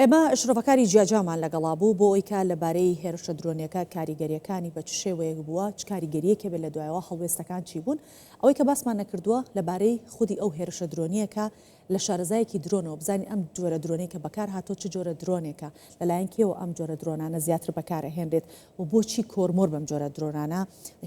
ئێمە شرۆڤەکاری جیاجامان لەگەڵا بوو بۆ ئەوی کە لەبارەی هێرشە درۆنیەکە کاریگەریەکانی بە چ شێوەیەک بووە، چ کاریگەریەکە بێت لە دوایەوە هەڵوێستەکان چی بوون، ئەوەی کە باسمان نەکردووە لەبارەی خودی ئەو هێرشە درۆنیەکە لە شارەزایەکی درۆنەوە بزانین ئەم جۆرە درۆنێک کە بەکار هاتۆ چ جۆرە درۆنێکە، لەلایەن کێوە ئەم جۆرە درۆنانە زیاتر بەکارەهێنرێت و بۆچی کۆرمۆر بەم جۆرە درۆنانە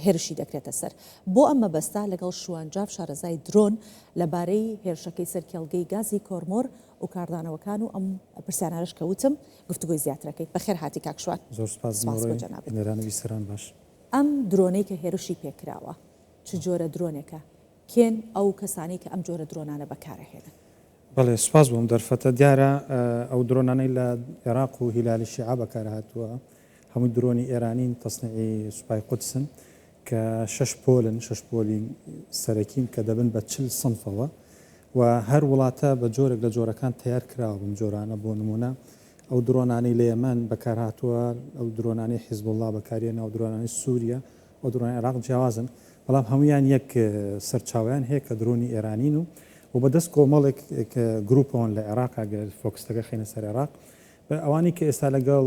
هێرشی دەکرێتە سەر. بۆ ئەم مەبەستە لەگەڵ شوانجاف شارەزای درۆن لەبارەی هێرشەکەی سەرکێڵگەی گازی کۆرمۆر و کاردانەوەکان و ئەم پرسیارانەش کە وتم گفتوگۆی زیاترەکەیت. بەخێر هاتی کاک شوان. زۆر سپاس نێرانەوی سەران باش. ئەم درۆنەی کە هێرشی پێکراوە چ جۆرە درۆنێکە؟ کێن ئەو کەسانی کە ئەم جۆرە درۆنانە بەکارەهێنن؟ بەڵێ سپاس بۆم دەرفەتە دیارە ئەو درۆنانەی لە عێراق و هیلالی شیعە بەکارهاتووە هەموو درۆنی ئێرانین تەسنیعی سوپای قودسن کە شش پۆلی سەرەکین کە دەبن بە 40 سنفەوە و هەر وڵاتە بە جۆرێک لە جۆرەکان تیار کراوە بم جۆرانە بۆ نمونە ئەو درۆنانەی لە یەمەن بەکارهاتووە، ئەو درۆنانەی حیزب الله بەکارێنە، ئەو درۆنانی سووریا، ئەو درۆنی عێراق جیاوازن، بەڵام هەمویان یەک سەرچاویان هەیە کە درۆنی ئێرانین و بەدەست کۆمەڵێک گروپەوەن لە عێراقا فۆکسەکە خینە سەر عێراق ئەوانی کە ئێستا لەگەڵ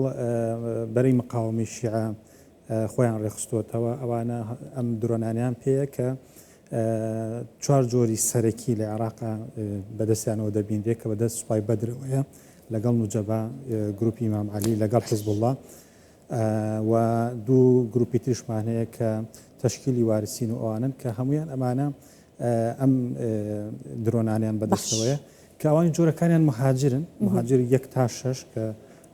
بەرەی مقاومی شیعە خۆیان ڕێخستوتەوە ئەوانە ئەم درۆنانیان پێیە کە چوار جۆری سەرەکی لە عێراقا بەدەستیانەوە دەبیندێت کە بەدەست سوپای بەدرەوەیە لەگەڵ نوجەبا گروپی ئیمام عەلی لەگەڵ حیزب الله و دوو گروپی تریشمان هەیە کە تەشکیلی وارسین و ئەوانن کە هەمویان ئەمانە ئەم درۆنانیان بەدەستەوەیە کە ئەوانی جۆرەکانیان مهاجرن مهاجر 1 تا 6 کە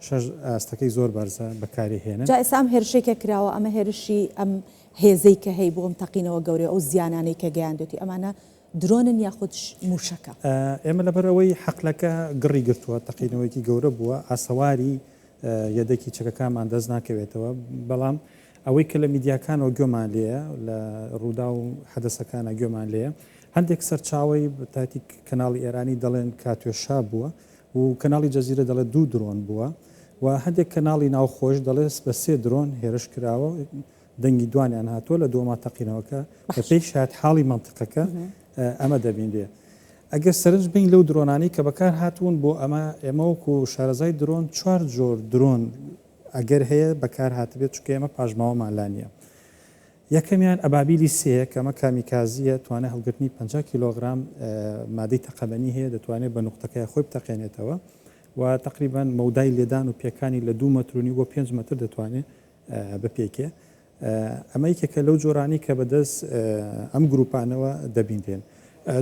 6 ئاستەکەی زۆر بەرزە بەکاری هێنن. جا ئێستا ئەم هێرشێکە کراوە ئەمە هێرشی ئەم هێزەی کە هەی بۆ ئەم تەقینەوە گەورەی ئەو زیانانەی کە گەیاندێتی ئەمانە درۆنن یاخود موشەکە؟ ئێمە لەبەرەوەی حەقلەکە گڕی گرتووە تەقینەوەیکی گەورە بووە ئاسەواری یەدەکی چەکەکانمان دەست ناکەوێتەوە، بەڵام ئەوەی کە لە میدیاکانەوە گوێمان لێە لە ڕوودا و حەدەسەکانە گوێمان لێە هەندێک سەرچاوی تاتی کەناڵی ئێرانی دەڵێن کاتوێشا بووە و کەناڵی جەزیرە دەڵێت 2 درۆن بووە و هەندێک کەناڵی ناوخۆش دەڵێت بە 3 درۆن هێرش کراوە دەنگی دوانیان هاتووە لە دووەما تەقینەوەکە کە پێی شاید حاڵی منطقەکە ئەمە دەبیندێ. ئەگەر سەرنج بین لەو درۆنانی کە بەکار هاتوون بۆ ئێمە وەکو شارەزای درۆن 4 جۆر درۆن ئەگەر هەیە بەکار هاتبێت چکە ئێمە پاژماوەمان لا نییە. یەکەمیان ئەبابیلی سەیە کە ئەمە کامیکازیە توانێت هەڵگرتنی 50 کیلۆگرام مادەی تەقەبەنی هەیە دەتوانێت بە نقطەکەی خۆی بتەقێنێتەوە و تقریبا مەودای لێدان و پێکانی لە 2 مەترونی بۆ 5 مەتر دەتوانێت بپێکێ. ئەمە یەکێکە لەو جۆرانی کە بەدەست ئەم گروپانەوە دەبیندێن.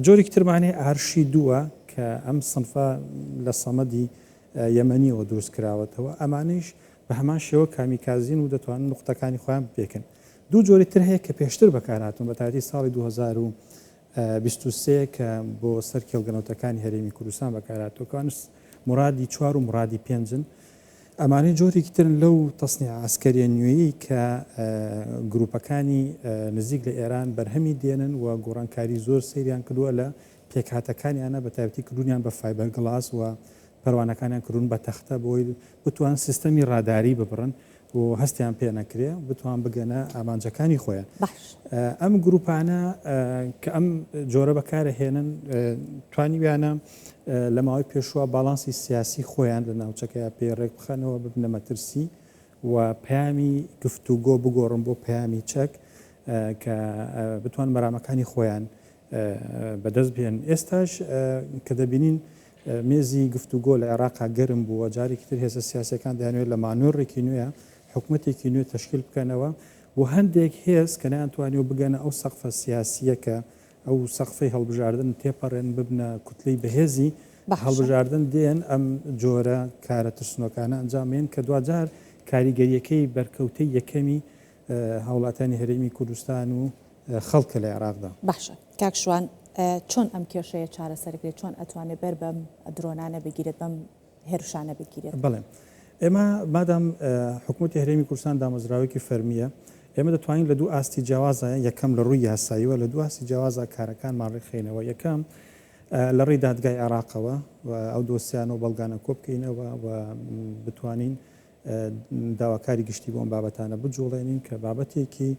جۆرێکی ترمانێ ئارشی 2 کە ئەم سنفە لە سەمەدی یەمەنیەوە دروست کراوەتەوە، ئەمانش بە هەمان شێوە کامیکازین و دەتوانن نقطەکانی خۆیان بپێکن. دوو جۆری تر هەیە کە پێشتر بەکارهاتون بە تاریخی ساڵی 2023 کە بۆ سەر کێڵگەنەوتەکانی هەرێمی کوردستان بەکارهاتوەکان مرادی 4 و مرادی 5-ن. ئەمانەی جۆرێکی ترن لەو تەسنیع ئاسکەریە نوێیی کە گروپەکانی نزیک لە ئێران بەرهەمی دێنن و گۆڕانکاری زۆر سەیریان کردووە لە پێکهاتەکانیانە بە تایبەتی کردوونیان بە فایبەر گڵاس و پەروانەکانیان کردون بە تەختە بۆی بتوان سیستەمی ڕاداری ببڕن و هەستیان پێ نەکرێ بتوان بگەنە ئامانجەکانی خۆیان. ئەم گروپانە کە ئەم جۆرە بەکارەهێنن توانیویانە لە ماوەی پێشوە باڵانسی سیاسی خۆیان لە ناوچەکەیان پێڕێک بخەنەوە ببنە مەترسی و پەیامی گفتوگۆ بگۆڕن بۆ پەیامی چەک کە بتوان مەرامەکانی خۆیان بەدەست بێن. ئێستاش کە دەبینین مێزی گفتوگۆ لە عێراقا گەرم بووە، جارێکی تر هێزە سیاسەکان دەیانوێت لە مانۆڕێکی نوێە حکوومەتێکی نوێ تەشکیل بکەنەوە و هەندێک هێز کە نەیانتوانیوە بگەنە ئەو سەقفە سیاسیە کە ئەو سەقفەی هەڵبژاردن تێپەڕێن ببنە کوتلەی بەهێزی هەڵبژاردن دێن ئەم جۆرە کارە ترسنۆکانە ئەنجامێن کە دوجار کاریگەریەکەی بەرکەوتەی یەکەمی هەوڵاتانی هەرێمی کوردستان و خەڵکە لە عێراقدا. باشە کاک شوان، چۆن ئەم کێشەیە چارەسەرکرێت؟ چۆن ئەتوانێت بەر بەم درۆنانە بگیرێت، بەم هێرشانە بگیرێت؟ بڵێ ئێمە مادام حکوومەتی هەرێمی کوردستان دامەزراوێکی فەرمیە ئێمە دەتوانین لە دوو ئاستی جیاوازە، یەکەم لە ڕووی یاساییەوە لە دوو ئاستی جیاوازە کارەکانمان ڕێخینەوە. یەکەم لە ڕێی دادگای عێراقەوە ئەو دۆسییان و بەڵگانە کۆبکەینەوە و بتوانین داواکاری گشتی بۆ ئەم بابەتانە بجوڵێنین کە بابەتێکی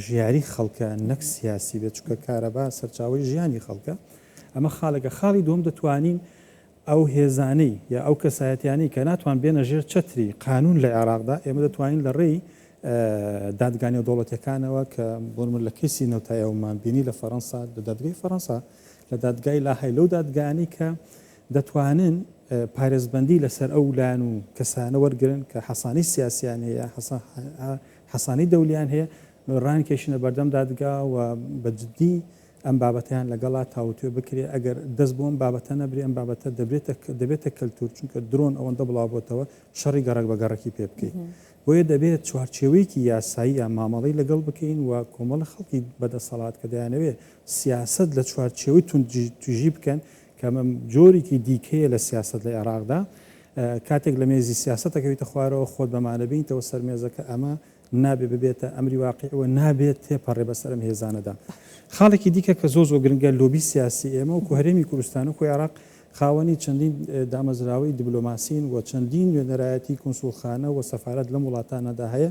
ژیاری خەڵکە نەک سیاسی بێت، چونکە کارەبا سەرچاوی ژیانی خەڵکە. ئەمە خاڵێکە. خاڵی دوم دەتوانین ئەو هێزانەی یا ئەو کەسایەتیانی کە ناتوان بێنە ژێر چەتری قانون لە عێراقدا ئێمە دەتوانین لە ڕێی دادگانی و دەوڵەتەکانەوە کە بۆ من لە کەسی نەوتایەوەمان بینی لە فەڕەنسا لە دادگای فەڕەنسا لە دادگای لاهای لەو دادگانی کە دەتوانن پارێزبندی لەسەر ئەو لایەن و کەسانە وەرگرن کە حەسانی سیاسیان هەیە حەسانی دەولیان هەیە ڕانکێشنە بەردەم دادگا و بەجددی ئەم بابەتیان لەگەڵا تاوتوێ بکرێ ئەگەر دەست بۆ ئەم بابەتە نەبرێ ئەم بابەتە دەبێتە کەلتور چونکە درۆن ئەوەندە بڵاوبێتەوە شەڕی گەڕک بە گەڕکی پێ بکەیت بۆیە دەبێت چوارچێوەیەکی یاسایی یان مامەڵی لەگەڵ بکەین و کۆمەڵە خەڵکی بەدەسەڵات کە دەیانەوێت سیاست لە چوارچێوەی توژی بکەن کە جۆرێکی دیکەیە لە سیاست لە عێراقدا کاتێک لە مێزی سیاستەکەویتە خوارەوە خۆت بەمانەبینیتەوە سەر مێزەکە ئەمە نابێ ببێتە ئەمری واقعەوە نابێت تێپەڕێ بەسەرم هێزانەدا خاڵێکی دیکە کە زۆ گرنگە لۆبی سیاسی ئێمە و هەرێمی کوردستان و عێراق خاوەنی چەندین دامەزراوی دیبلۆماسین و چەندین نوێنەرایەتی کونسوڵخانە و سەفارەت لەم وڵاتانەدا هەیە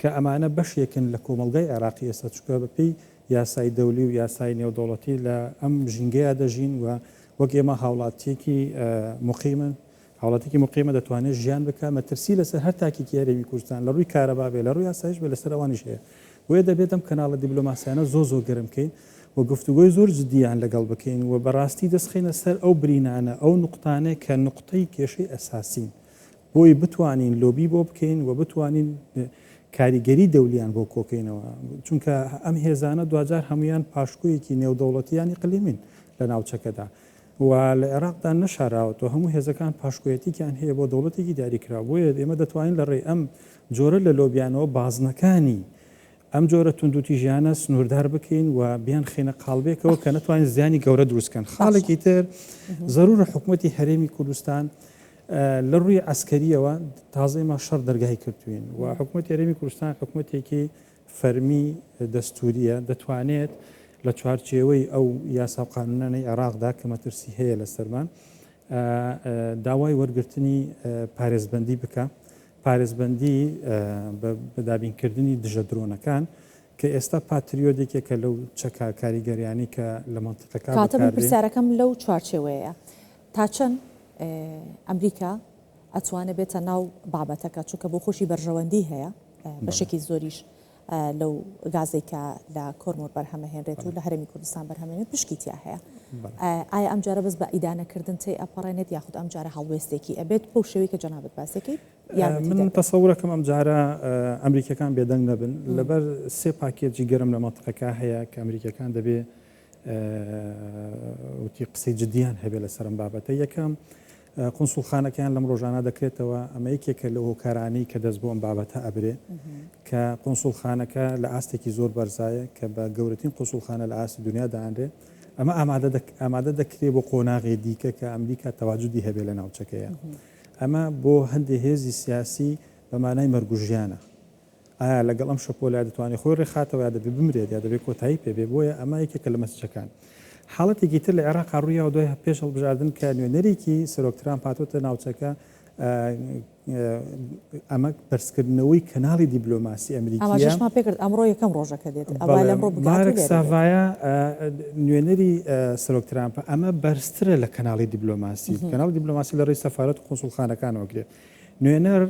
کە ئەمانە بەشێکن لە کۆمەلگای عێراقی ئێستا چووکە بەپێی یاسای دەولی و یاسای نێودەوڵەتی لە ئەم ژینگەیە دەژین و وەک ئێمە هاوڵاتیەکی مقیمن هاوڵاتێکی مقیمە دەتوانێت ژیان بکە مەترسی لەسەر هەر تاکیکی هەرێمی کوردستان لە ڕووی کارەبا بێ لە ڕووی یاسایش بێ لەسەر ئەوانیش هەیە وێ دەبێت ئەم کەناڵە دیبلۆماسیانە زۆ گەرمکەین و گفتوگۆی زۆر جدیان لەگەڵ بکەین و بەڕاستی دەستخینە سەر ئەو برینانە ئەو نقطانەیە کە نقطەی کێشەی ئەساسین بۆی بتوانین لۆبی بۆ بکەین و بتوانین کاریگەری دەولیان بۆ کۆکەینەوە چونکە ئەم هێزانە دوجار هەمویان پاشکویەکی نێودەوڵەتیانی قلیمین لە ناوچەکەدا و لە عێراقدا نەشاراوەتەوە هەموو هێزەکان پاشکوێتیان هەیە بۆ دەوڵەتێکی دیاریکرا بۆیە ئێمە دەتوانین لە ڕێی ئەم جۆرە لە لۆبیانەوە بازنەکانی ئەم جۆرە توندوتی ژیانە سنووردار بکەین و بیان خینە قاڵبێکەوە کە نتوانین زیانی گەورە دروستکەن خاڵێکی تر زەرورە حکوومەتی هەرێمی کوردستان لە ڕووی ئەسکەریەوە تازەیمە شەڕ دەرگای کردوین و حکوومەتی هەرێمی کوردستان حکوومەتێکی فەرمی دەستوریە دەتوانێت لە چوارچێوەی ئەو یاسا قانونانەی عێراقدا کە مەترسی هەیە لە سەرمان داوای وەرگرتنی پارێزبەندی بکە پارێزبەندی بەدابینکردنی دژە درۆنەکان کە ئێستا پاتریۆدێکێکە لەو چەکە کاریگەریانی کە لە مەنتیقەکە کاتە پرسیارەکەم لەو چوارچێوەیە تا چەند ئەمریکا ئەتوانێت بێتە ناو بابەتەکە چونکە بۆ خۆشی بەرژەوەندی هەیە بەشێکی زۆریش لەو گازێکە لە کۆرمۆر بەرهەمەهێنرێت و لە هەرێمی کوردستان بەرهەمێنێت پشکیتیا هەیە ئایا ئەم جارە بەس بە ئیدانەکردن تی ئەپەڕێنێت یاخود ئەم جارە هەڵوێستێکی ئەبێت بۆ شێوەی کە جەنابەت باسێکی من تەسەورەکەم ئەم جارە ئەمریکەکان بێدەنگ نەبن لەبەر سێ پاکێجی گەرم لە مەنتیقەکە هەیە کە ئەمریکەکان دەبێ وتی قسەی جدیان هەبێت لەسەر ئەم بابەتە یەکەم قونسوڵخانەکەیان لەم ڕۆژانە دەکرێتەوە ئەمە یەکێکە لە هۆکارانی کە دەست بۆ ئەم بابەتە ئەبرێ کە قونسوڵخانەکە لە ئاستێکی زۆر بەرزایە کە بە گەورەترین قونسوڵخانە لە ئاستی دنیا داهاندرێ ئەمە ئامادە دەکرێت بۆ قۆناغی دیکە کە ئەمریکا تەواجودی هەبێت لە ناوچەکەیە ئەمە بۆ هەندێک هێزی سیاسی بەمانای مەرگوژیانە ئایا لەگەڵ ئەم شەپۆلای دەتوانێت خۆی ڕێخاتەوە یا دەبێت بمرێت یا دەبێت کۆتایی پێبێ بۆیە ئەمە یەکێکە لە مەسجەکان حاڵەتێکی تر لە عێراق ڕوویەوە دوای پێش هەڵبژاردن کە نوێنەرێکی سەرۆکتران پاتۆتە ناوچەکە ئەمە بەرزکردنەوەی کەناڵی دیبلۆماسی ئەمریکا پێکرد ئەمڕۆ یەکەم ڕۆژەکە دێت مارک ساڤایە نوێنەری سەرۆکترامپە ئەمە بەرزترە لە کەناڵی دیبلۆماسی کەناڵی دیبلۆماسی لە ڕێی سەفارەت و قونسوڵخانەکانەوە گرێت نوێنەر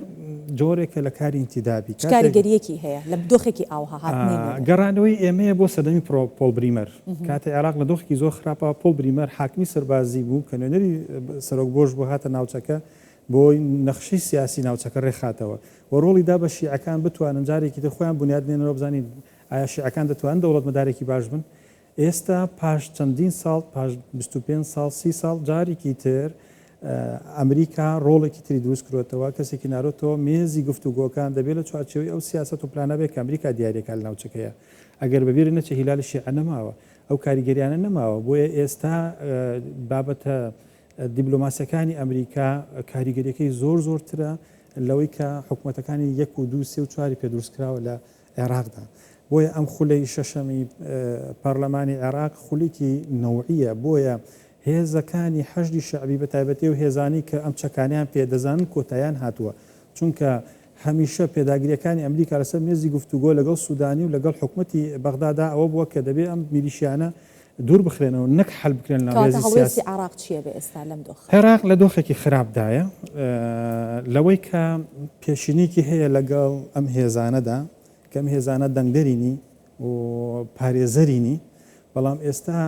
جۆرێکە لە کاری ئینتیدابی کاریگەریەکی هەیە لە دۆخێکی ئاوها هاتنی گەڕانەوەی ئێمەیە بۆ سەدەمی پۆل بریمەر کاتە عێراق لە دۆخێکی زۆر خراپەوە پۆل بریمەر حاکمی سەربازی بوو کە نوێنەری سەرۆک بۆش بۆ هاتە ناوچەکە بۆی نەخشەی سیاسی ناوچەکە ڕێخاتەوە و ڕۆڵی دا بە شیعەکان بتوانن جارێکی تر خۆیان بنیاد بێنەوە بزانین ئایا شیعەکان دەتوانن دەوڵەتمەدارێکی باش بن ئێستا پاش چەندین ساڵ پاش 25 ساڵ 30 ساڵ جارێکی تر ئەمریکا ڕۆڵێکی تری دروست کردوەوە کەسێکی نارۆتەوە مێزی گفتوگۆکان دەبێت لە چوارچێوەی ئەو سیاست و پلانە بێت کە ئەمریکا دیارێکە لە ناوچەکەیە ئەگەر بەبیێر نەچێ هیلالی شیعە نەماوە ئەو کاریگەریانە نەماوە بۆیە ئێستا بابەتە دیبلۆماسیەکانی ئەمریکا کاریگەریەکەی زۆر زۆرترە لەوەی کە حکوومەتەکانی 1 و 2 3 و 4 پێ دروستکراوە لە عێراقدا بۆیە ئەم خولەی شەشەمی پەرلەمانی عێراق خولێکی نەوعیە بۆیە هێزەکانی حەشدی شەعبی بە تایبەتی و هێزانی کە ئەم چەکانیان پێدەزانن کۆتاییان هاتووە چونکە هەمیشە پێداگریەکانی ئەمریکا لەسەر مێزی گفتوگۆ لەگەڵ سوودانی و لەگەڵ حکوومەتی بەغدادا ئەوە بووە کە دەبێت ئەم میلیشیانە دوور بخرێنەوە نەک حل بکرێن لە ڕێزی هەڵوێستی سیاسی. عراق چییە بێ ئێستا لەم دۆخ؟ عێراق لە دۆخێکی خراپدایە لەوەی کە پێشینێکی هەیە لەگەڵ ئەم هێزانەدا کە ئەم هێزانە دەنگدەرینی و پارێزەرینی، بەڵام ئێستا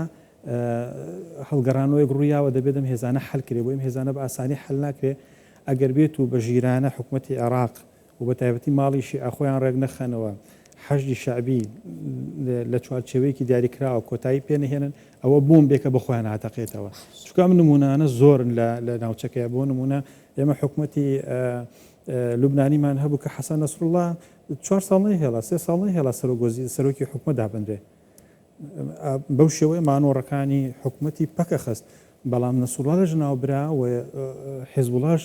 هەڵگەڕانەوەی ڕوویاوە دەبێت ئەم هێزانە حلکرێ بۆ ئەم هێزانە بە ئاسانی حل ناکرێ ئەگەر بێت و بە ژیرانە حکوومەتی عێراق و بە تایبەتی ماڵیشی ئەخۆیان ڕێک نەخەنەوە حەشدی شعبی لە چوارچێوەیەکی دیاریکراوە کۆتایی پێنەهێنن ئەوە بووم بێکە بخۆیان هاتەقێتەوە. چکە ئەم نمونانە زۆرن لە ناوچەکەی بۆ نمونە ئێمە حکوومەتی لوبنانیمان هەبوو کە حەسەن نەسروڵڵا 4 ساڵی هێڵا 3 ساڵی هێڵا سەرۆکی حکوومەت دابندرێ بەو شێوەیە مانۆڕەکانی حکوومەتی پەکە خست، بەڵام نەسروڵڵا لە ژناوبرا و حیزبوڵاش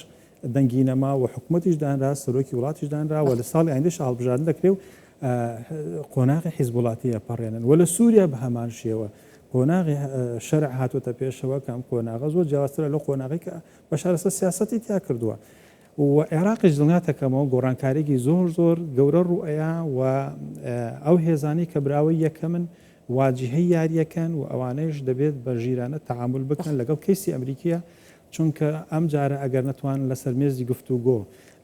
دەنگی نەما و حکوومەتیش دانرا سەرۆکی وڵاتیش دانرا و لە ساڵی ئایندەش هەڵبژاردن دەکرێ و قۆناغی حیزبوڵاتیە پەڕێنن و لە سووریا بە هەمان شێوە قۆناغی شەرع هاتوۆتە پێشەوە کەم قۆناغە زۆر جیاوازترە لە قۆناغی کە بەشارەسە سیاسەتی تیا کردووە و عێراقیش دڵنیاتەکەمەوە گۆڕانکارێکی زۆر گەورە ڕوئەیە و ئەو هێزانی کە براوەی یەکەمن واجهەی یاریەکەن و ئەوانەیش دەبێت بە ژیرانە تەعامل بکەن لەگەڵ کەیسی ئەمریکیە، چونکە ئەم جارە ئەگەر نەتوانن لەسەر مێزی گفتوگۆ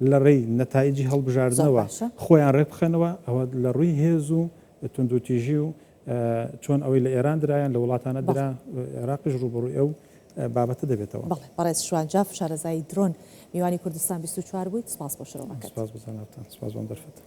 لە ڕێی نەتایجی هەڵبژاردنەوە خۆیان ڕێ بخەنەوە ئەوە لە ڕووی هێز و توندوتیژی و چۆن ئەوەی لە ئێران درایان لە وڵاتانە درا عێراقیش ڕوبڕووی ئەو بابەتە دەبێتەوە. بەڵێ بەڕێز شوانجاف شارەزای درۆن میوانی کوردستان 24 بوویت. سپاس بۆ شەڕۆمەکەت. سپاس بزانێتان، سپاس بۆم دەرفەت.